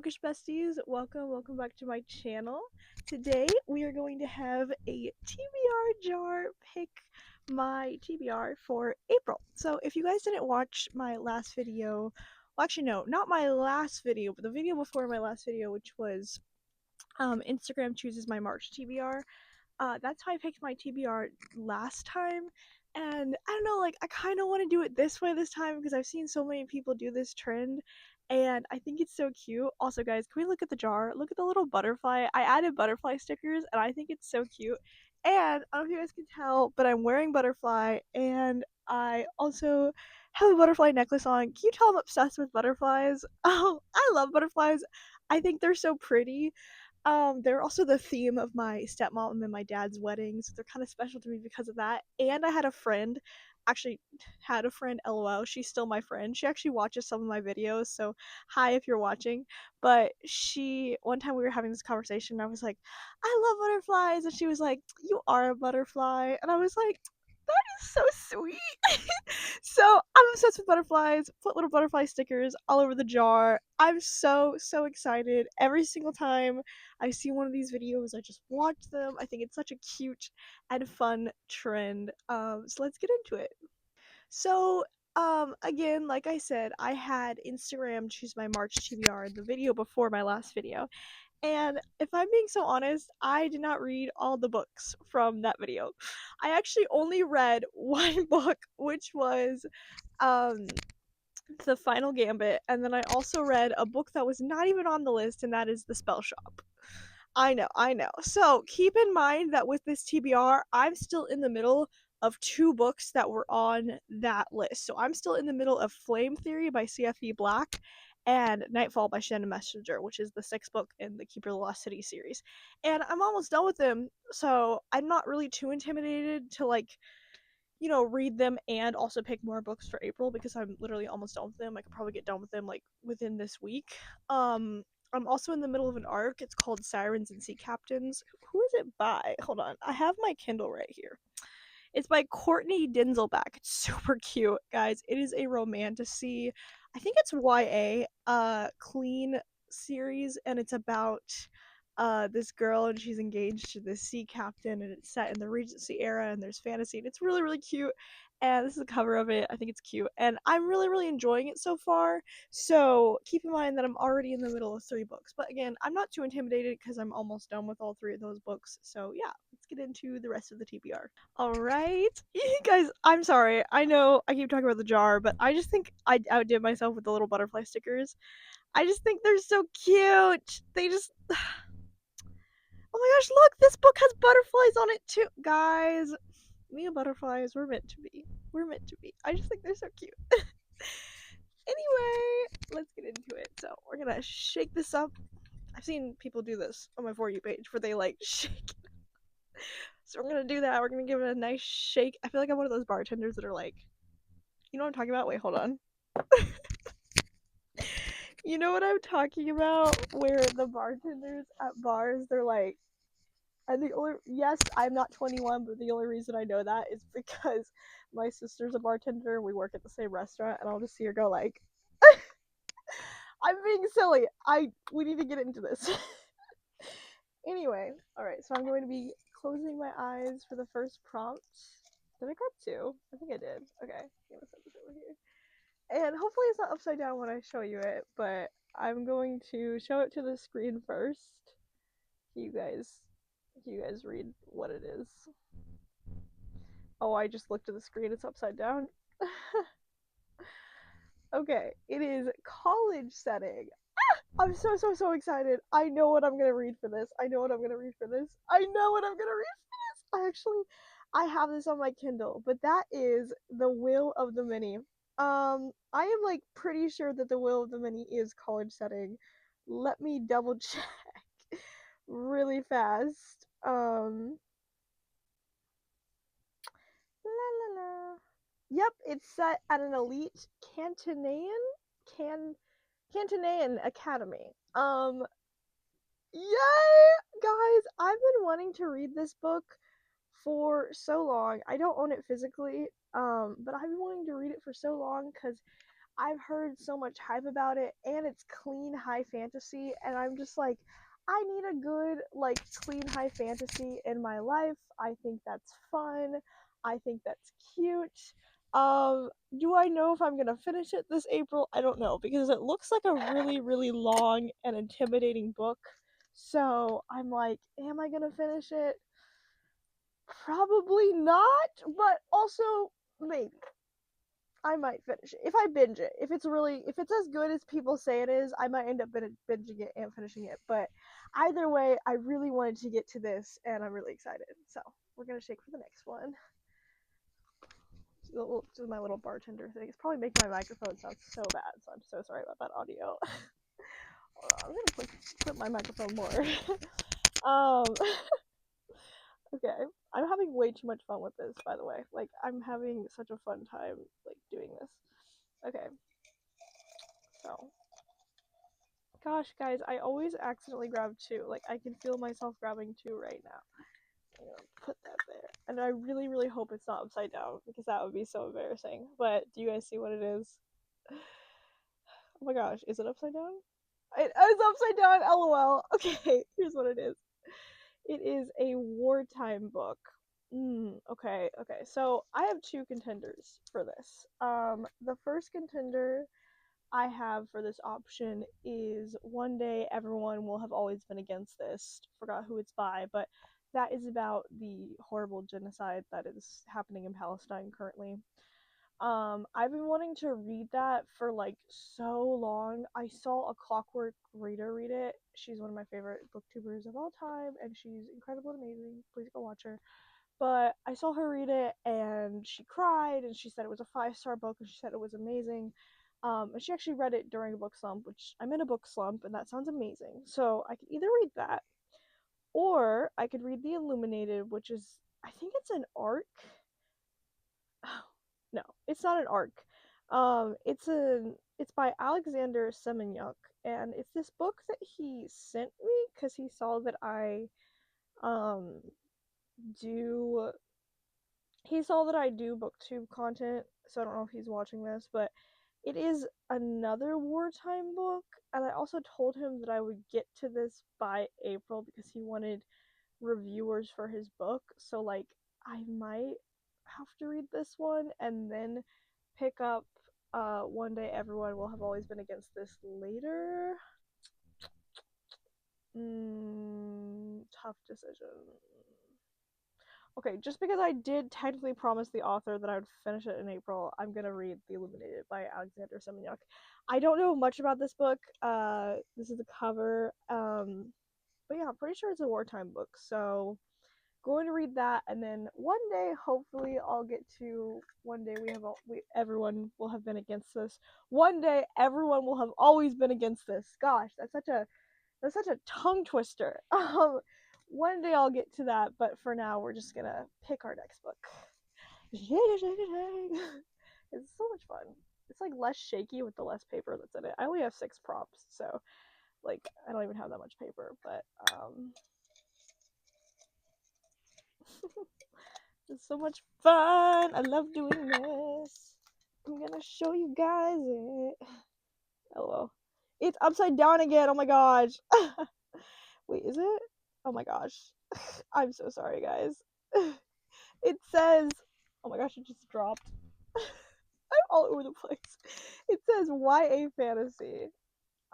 bookish besties? Welcome back to my channel. Today we are going to have a TBR jar pick my TBR for April. So if you guys didn't watch my last video, well actually no, not my last video, but the video before my last video, which was Instagram chooses my March TBR. That's how I picked my TBR last time. And I don't know, like, I kind of want to do it this way this time because I've seen so many people do this trend and I think it's so cute. Also, guys, can we look at the jar? Look at the little butterfly. I added butterfly stickers and I think it's so cute. And I don't know if you guys can tell, but I'm wearing butterfly and I also have a butterfly necklace on. Can you tell I'm obsessed with butterflies? Oh, I love butterflies. I think they're so pretty. They're also the theme of my stepmom and my dad's wedding, so they're kind of special to me because of that. And I had a friend, actually had a friend, lol, she's still my friend. She actually watches some of my videos, so hi if you're watching. But one time we were having this conversation, and I was like, I love butterflies, and she was like, you are a butterfly, and I was like, that is so sweet. So I'm obsessed with butterflies. Put little butterfly stickers all over the jar. I'm so excited every single time I see one of these videos. I just watch them. I think it's such a cute and fun trend. So let's get into it. So again, like I said, I had Instagram choose my March TBR, the video before my last video. And if I'm being so honest, I did not read all the books from that video. I actually only read one book, which was um The Final Gambit, and then I also read a book that was not even on the list, and that is The Spell Shop. I know. So keep in mind that with this TBR, I'm still in the middle of two books that were on that list. So I'm still in the middle of Flame Theory by CFE Black and Nightfall by Shannon Messenger, which is the sixth book in the Keeper of the Lost City series. And I'm almost done with them, so I'm not really too intimidated to read them and also pick more books for April because I'm literally almost done with them. I could probably get done with them like within this week. I'm also in the middle of an arc. It's called Sirens and Sea Captains. Who is it by? Hold on. I have my Kindle right here. It's by Courtney Dinselback. It's super cute, guys. It is a romantasy. I think it's YA, clean series, and it's about this girl and she's engaged to this sea captain, and it's set in the Regency era, and there's fantasy, and it's really cute. And this is a cover of it. I think it's cute, and I'm really enjoying it so far. So keep in mind that I'm already in the middle of three books, but again, I'm not too intimidated because I'm almost done with all three of those books. So yeah, let's get into the rest of the TBR. All right. Guys, I'm sorry. I know I keep talking about the jar, but I just think I outdid myself with the little butterfly stickers. I just think they're so cute. They just. Oh my gosh, look! This book has butterflies on it too. Guys, me and butterflies, we're meant to be. We're meant to be. I just think they're so cute. Anyway, let's get into it. So, we're gonna shake this up. I've seen people do this on my For You page where they like shake. So we're gonna do that. We're gonna give it a nice shake. I feel like I'm one of those bartenders that are like, you know what I'm talking about? Wait, hold on. You know what I'm talking about? Where the bartenders at bars, they're like, and the only, yes, I'm not 21, but the only reason I know that is because my sister's a bartender and we work at the same restaurant, and I'll just see her go like, I'm being silly. We need to get into this. Anyway, all right. So I'm going to be closing my eyes for the first prompt. Did I grab two? I think I did. Okay, I'm gonna set this over here. And hopefully it's not upside down when I show you it, but I'm going to show it to the screen first. You guys, you guys read what it is. Oh, I just looked at the screen. It's upside down. Okay, it is college setting. I'm so excited. I know what I'm gonna read for this. I know what I'm gonna read for this. I know what I'm gonna read for this. I have this on my Kindle, but that is The Will of the Many. I am like pretty sure that The Will of the Many is college setting. Let me double check really fast. La la la. Yep, it's set at an elite Can Cantonean academy. Yay! Guys, I've been wanting to read this book for so long. I don't own it physically, but I've been wanting to read it for so long because I've heard so much hype about it, and it's clean high fantasy, and I'm just like, I need a good, like, clean high fantasy in my life. I think that's fun. I think that's cute. Do I know if I'm gonna finish it this April? I don't know, because it looks like a really, really long and intimidating book. So I'm like, am I gonna finish it? Probably not, but also maybe. I might finish it if I binge it. If it's as good as people say it is, I might end up binging it and finishing it. But either way, I really wanted to get to this, and I'm really excited. So we're gonna shake for the next one. Just my little bartender thing. It's probably making my microphone sound so bad, so I'm so sorry about that audio. I'm gonna put my microphone more. um, okay, I'm having way too much fun with this, by the way. Like, I'm having such a fun time, like, doing this. Okay, so gosh, guys, I always accidentally grab two. Like, I can feel myself grabbing two right now. I'm gonna put that there. And I really, really hope it's not upside down, because that would be so embarrassing. But do you guys see what it is? Oh my gosh, is it upside down? It's upside down, lol. Okay, here's what it is. It is a wartime book. Okay. So I have two contenders for this. The first contender I have for this option is One Day Everyone Will Have Always Been Against This. Forgot who it's by, but that is about the horrible genocide that is happening in Palestine currently. I've been wanting to read that for like so long. I saw a Clockwork Reader read it. She's one of my favorite booktubers of all time, and she's incredible and amazing. Please go watch her. But I saw her read it, and she cried, and she said it was a 5-star book, and she said it was amazing. And she actually read it during a book slump, which I'm in a book slump, and that sounds amazing. So I could either read that, or I could read The Illuminated, which is, I think it's an arc. No, it's not an arc. It's by Alexander Semenyuk, and it's this book that he sent me because um do he saw that I do booktube content, so I don't know if he's watching this, but it is another wartime book, and I also told him that I would get to this by April because he wanted reviewers for his book, so like I might have to read this one and then pick up One Day Everyone Will Have Always Been Against This later. Tough decision. Okay, just because I did technically promise the author that I would finish it in April, I'm gonna read The Illuminated by Alexander Semenyuk. I don't know much about this book. This is the cover. But yeah, I'm pretty sure it's a wartime book. So going to read that, and then one day, hopefully, I'll get to One Day Everyone Will Have Been Against This. One day, everyone will have always been against this. Gosh, that's such a tongue twister. One day I'll get to that, but for now we're just gonna pick our next book. It's so much fun. It's like less shaky with the less paper that's in it. I only have 6 props, so like I don't even have that much paper, but it's so much fun. I love doing this. I'm gonna show you guys it. Hello. It's upside down again. Oh my gosh. Wait, is it? Oh my gosh. I'm so sorry, guys. It says, oh my gosh, it just dropped. I'm all over the place. It says YA fantasy.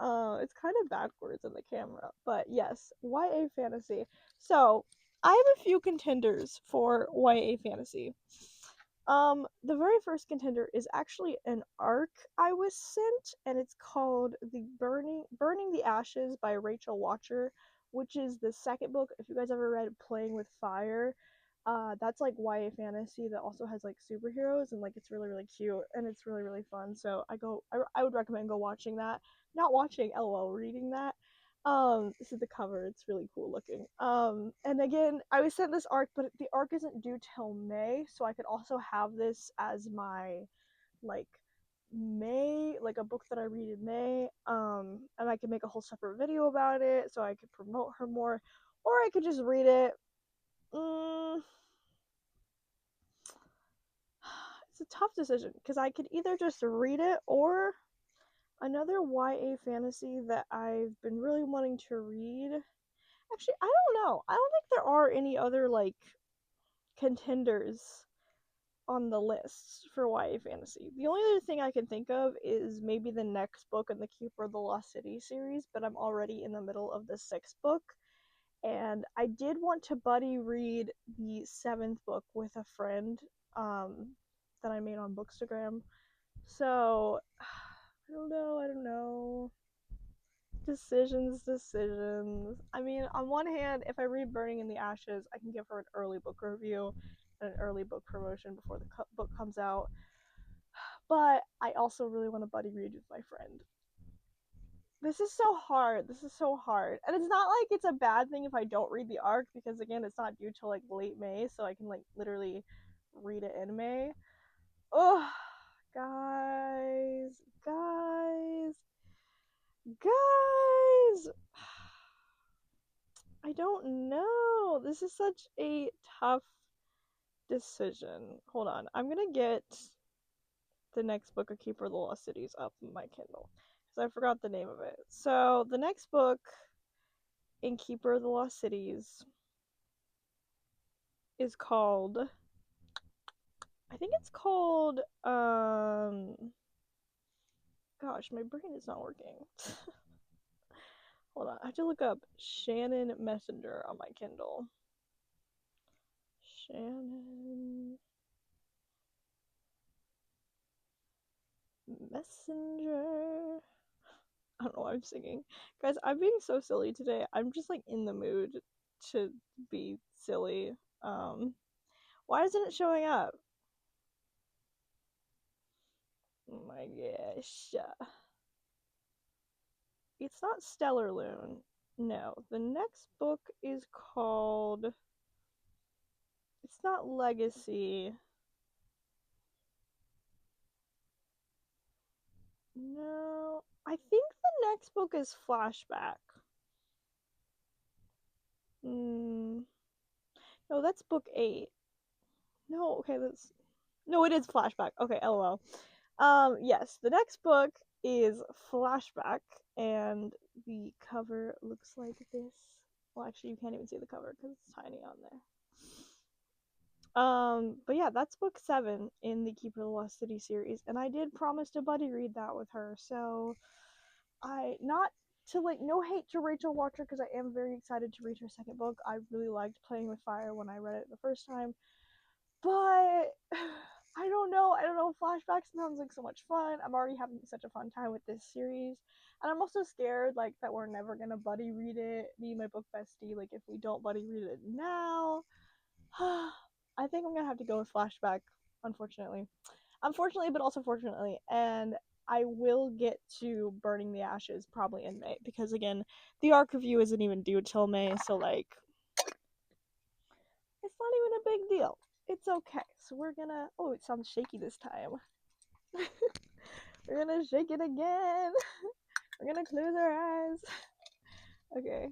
It's kind of backwards in the camera, but yes, YA fantasy. So, I have a few contenders for YA fantasy. The very first contender is actually an arc I was sent, and it's called The Burning the Ashes by Rachel Watcher, which is the second book. If you guys ever read Playing with Fire, that's like YA fantasy that also has like superheroes, and like it's really, really cute, and it's really, really fun. So I would recommend go watching that. Not watching, lol, reading that. This is the cover. It's really cool looking. And again, I was sent this arc, but the arc isn't due till May, so I could also have this as my like May, like a book that I read in May. And I could make a whole separate video about it, so I could promote her more, or I could just read it. It's it's a tough decision because I could either just read it or another YA fantasy that I've been really wanting to read. Actually, I don't know. I don't think there are any other like contenders on the list for YA fantasy. The only other thing I can think of is maybe the next book in the Keeper of the Lost City series, but I'm already in the middle of the sixth book. And I did want to buddy read the seventh book with a friend that I made on Bookstagram. So, I don't know. Decisions. I mean, on one hand, if I read Burning in the Ashes, I can give her an early book review and an early book promotion before the book comes out. But I also really want to buddy read with my friend. This is so hard. This is so hard. And it's not like it's a bad thing if I don't read the arc, because again, it's not due till like late May, so I can like literally read it in May. Oh, guys, guys, guys. I don't know. This is such a tough decision. Hold on. I'm gonna get the next book of Keeper of the Lost Cities up in my Kindle, because I forgot the name of it. So the next book in Keeper of the Lost Cities is called, I think it's called gosh, my brain is not working. Hold on, I have to look up Shannon Messenger on my Kindle. Shannon Messenger. I don't know why I'm singing. Guys, I'm being so silly today. I'm just like in the mood to be silly. Why isn't it showing up? Oh my gosh. It's not Stellar Loon. No. The next book is called, it's not Legacy. No. I think the next book is Flashback. No, that's book 8. No, okay, that's, no, it is Flashback. Okay, lol. Yes, the next book is Flashback, and the cover looks like this. Well, actually, you can't even see the cover because it's tiny on there. But yeah, that's book 7 in the Keeper of the Lost City series, and I did promise to buddy read that with her, so not to like, no hate to Rachel Watcher, because I am very excited to read her second book. I really liked Playing with Fire when I read it the first time, but I don't know. Flashbacks sounds like so much fun. I'm already having such a fun time with this series, and I'm also scared like that we're never gonna buddy read it. Me and my book bestie, like if we don't buddy read it now, I think I'm gonna have to go with Flashback. Unfortunately, but also fortunately, and I will get to Burning the Ashes probably in May, because again, the arc review isn't even due till May, so like it's not even a big deal. It's okay. So we're gonna, oh, it sounds shaky this time. We're gonna shake it again. We're gonna close our eyes. Okay.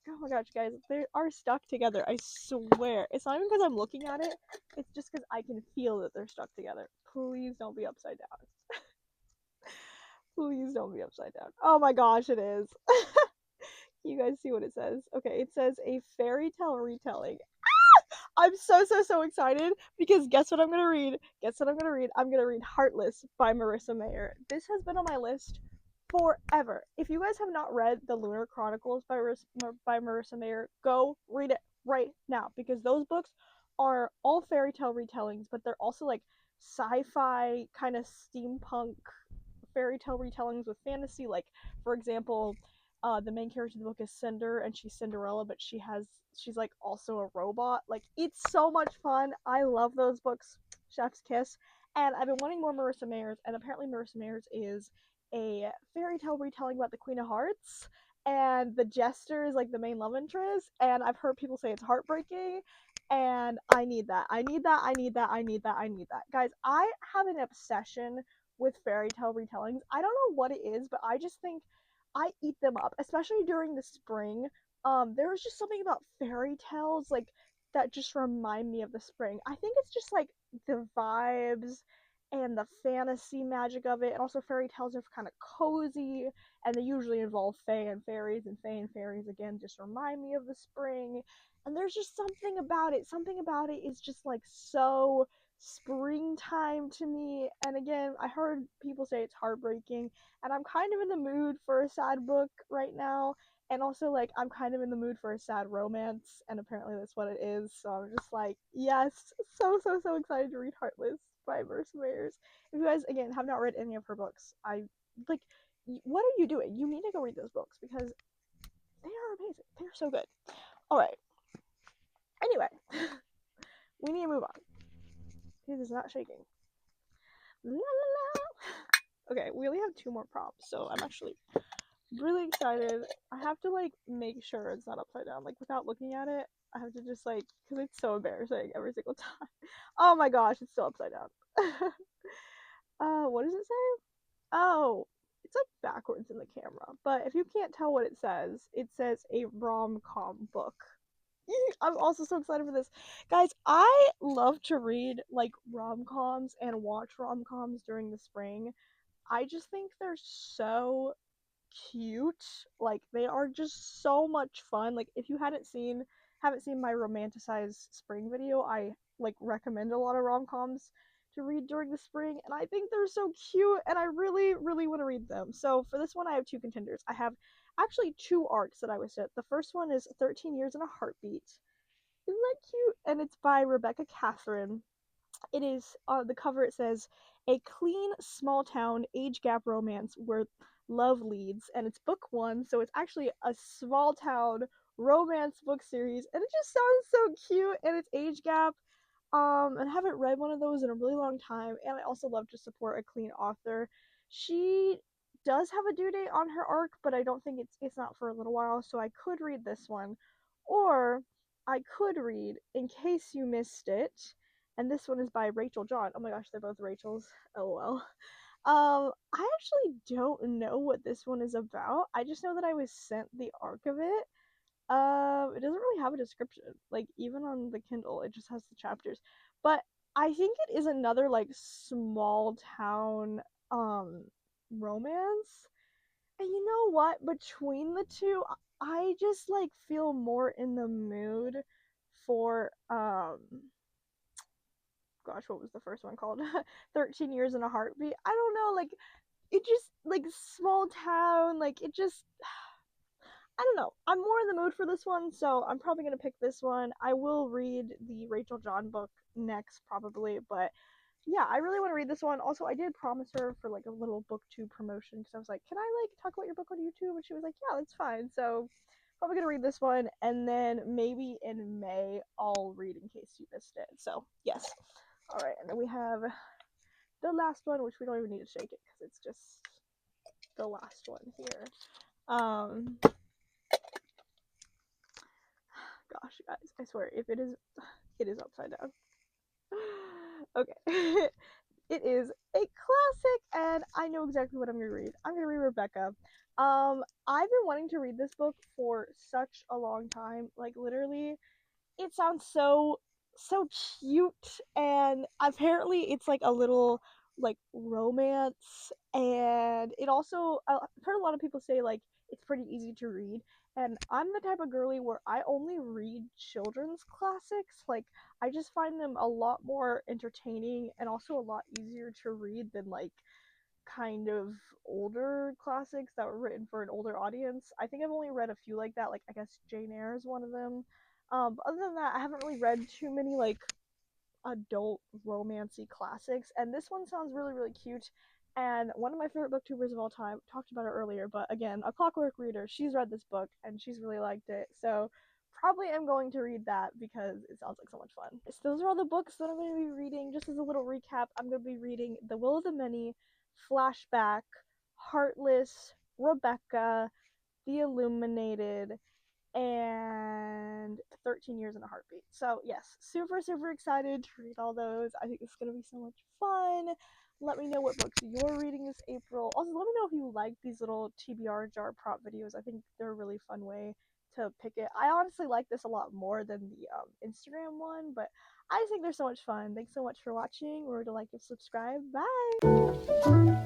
Oh my gosh, guys, they are stuck together. I swear. It's not even because I'm looking at it. It's just because I can feel that they're stuck together. Please don't be upside down. Please don't be upside down. Oh my gosh, it is. You guys see what it says? Okay, it says a fairy tale retelling. I'm so excited, because guess what I'm gonna read? I'm gonna read Heartless by Marissa Mayer. This has been on my list forever. If you guys have not read the Lunar Chronicles by Marissa Mayer, go read it right now, because those books are all fairy tale retellings, but they're also like sci-fi kind of steampunk fairy tale retellings with fantasy. Like, for example, the main character of the book is Cinder, and she's Cinderella, but she's like also a robot. Like, it's so much fun. I love those books. Chef's kiss. And I've been wanting more Marissa Mayers, and apparently Marissa Mayers is a fairy tale retelling about the Queen of Hearts, and the Jester is like the main love interest, and I've heard people say it's heartbreaking, and I need that. Guys, I have an obsession with fairy tale retellings. I don't know what it is, but I just think I eat them up, especially during the spring. There was just something about fairy tales like that just remind me of the spring. I think it's just like the vibes and the fantasy magic of it. And also, fairy tales are kind of cozy, and they usually involve fae and fairies. And fae and fairies, again, just remind me of the spring. And there's just something about it. Something about it is just like so springtime to me. And again, I heard people say it's heartbreaking, and I'm kind of in the mood for a sad book right now. And also, like, I'm kind of in the mood for a sad romance, and apparently that's what it is. So I'm just like, yes, so excited to read Heartless by Marissa Mayers. If you guys, again, have not read any of her books, I like, what are you doing? You need to go read those books because they are amazing. They are so good. All right. Anyway, we need to move on. It is not shaking. La, la, la. Okay, we only have 2 more prompts, so I'm actually really excited. I have to like make sure it's not upside down. Like without looking at it, I have to just like, because it's so embarrassing every single time. Oh my gosh, it's still upside down. What does it say? Oh, it's like backwards in the camera. But if you can't tell what it says a rom-com book. I'm also so excited for this. Guys, I love to read like rom-coms and watch rom-coms during the spring. I just think they're so cute. Like they are just so much fun. Like if you haven't seen my romanticized spring video, I like recommend a lot of rom-coms to read during the spring, and I think they're so cute, and I really want to read them. So for this one I have 2 contenders. I have actually 2 arcs that I was set. The first one is 13 Years in a Heartbeat. Isn't that cute? And it's by Rebecca Catherine. It is the cover. It says a clean small town age gap romance where love leads, and it's book 1, so it's actually a small town romance book series, and it just sounds so cute, and it's age gap. And I haven't read one of those in a really long time, and I also love to support a clean author. She does have a due date on her arc, but I don't think it's not for a little while, so I could read this one, or I could read In Case You Missed It, and this one is by Rachel John. Oh my gosh, they're both Rachels. LOL. I actually don't know what this one is about. I just know that I was sent the arc of it. It doesn't really have a description. Like even on the Kindle, it just has the chapters. But I think it is another like small town romance. And you know what? Between the two, I just like feel more in the mood for gosh, what was the first one called? 13 Years in a Heartbeat. I don't know, like it just like small town, like it just I don't know. I'm more in the mood for this one, so I'm probably gonna pick this one. I will read the Rachel John book next, probably, but yeah, I really want to read this one. Also, I did promise her for like a little booktube promotion because I was like, "Can I like talk about your book on YouTube?" And she was like, "Yeah, that's fine." So probably gonna read this one, and then maybe in May I'll read In Case You Missed It. So yes, all right, and then we have the last one, which we don't even need to shake it because it's just the last one here. Gosh, guys, I swear, if it is upside down. Okay. It is a classic, and I know exactly what I'm gonna read. I'm gonna read Rebecca. I've been wanting to read this book for such a long time. Like literally, it sounds so cute, and apparently it's like a little like romance, and it also I've heard a lot of people say like it's pretty easy to read, and I'm the type of girly where I only read children's classics. Like I just find them a lot more entertaining and also a lot easier to read than like kind of older classics that were written for an older audience. I think I've only read a few like that. Like I guess Jane Eyre is one of them. But other than that, I haven't really read too many like adult romancy classics. And this one sounds really cute. And one of my favorite booktubers of all time talked about it earlier. But again, a Clockwork Reader, she's read this book and she's really liked it. So probably am going to read that because it sounds like so much fun. So those are all the books that I'm going to be reading. Just as a little recap, I'm going to be reading The Will of the Many, Flashback, Heartless, Rebecca, The Illuminated, and 13 Years in a Heartbeat. So yes, super excited to read all those. I think it's going to be so much fun. Let me know what books you're reading this April. Also, let me know if you like these little TBR jar prop videos. I think they're a really fun way to pick it. I honestly like this a lot more than the Instagram one, but I just think they're so much fun. Thanks so much for watching. Remember to like and subscribe. Bye!